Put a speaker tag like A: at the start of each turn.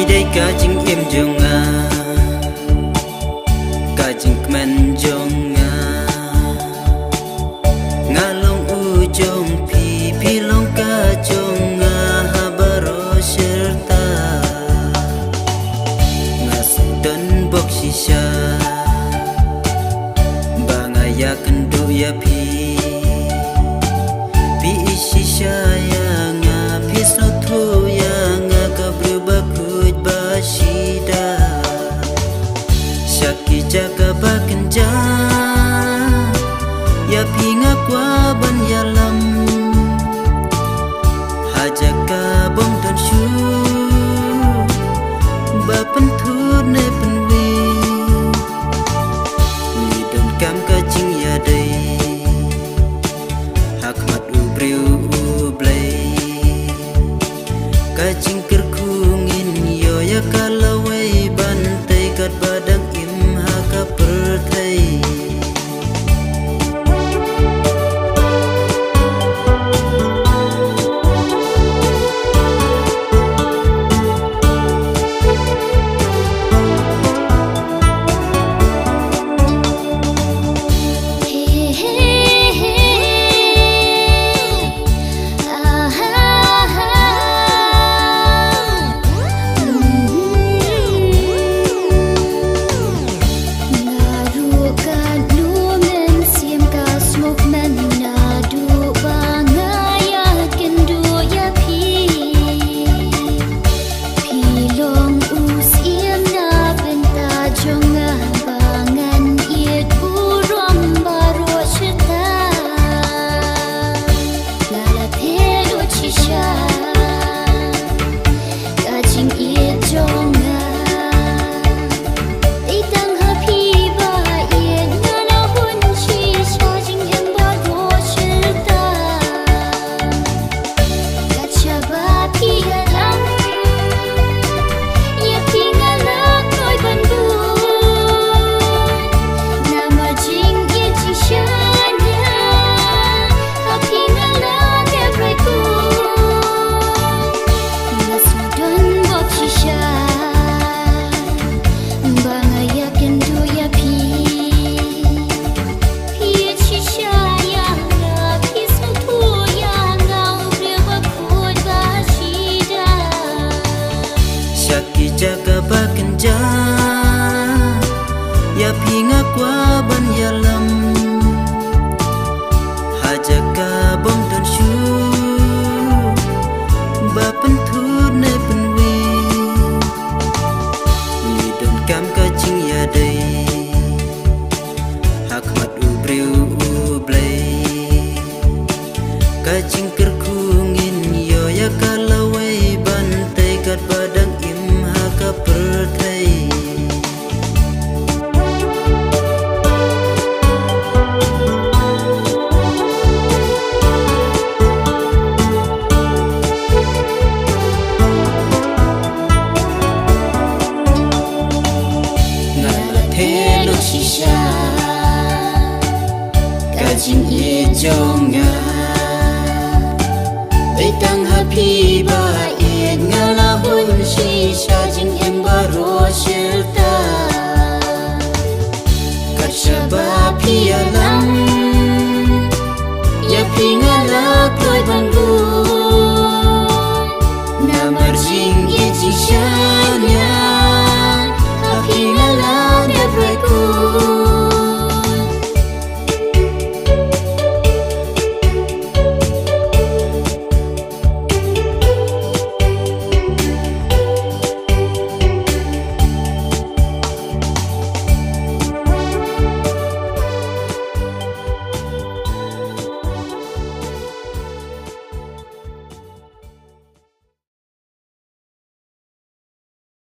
A: đây kajing im jonga kajing kmen jonga ngalong ujong pi long ka jonga habaro serta ngasudan bok shisha bangaya kendo ya pi shisha ya nga piso tu ya nga kabruba bashida Shaki jaga bakenja ya pinga kwa ban yalam hajaka bong don shu ba pentu ne penwi ni don kam ka jing ya dai hakmat ubriu ublai ka jing kerkungin yo ya kalawai bantai kat badang imha ka pertai jaga bakenja ya pinga kwa ban yalam hajaka bong don shu ba pentu ne penwi ni don kam ka jing ya dai hakmat ubriu ublai ka jing kerkungin yo ya kalawai bantai kat badang ka pertai ngala thelo shisha kajing ye jonga betang happy ba ngala hun shisha jing em baro shirta kachaba pialam ya pingala koi bangu namar jing ye jisha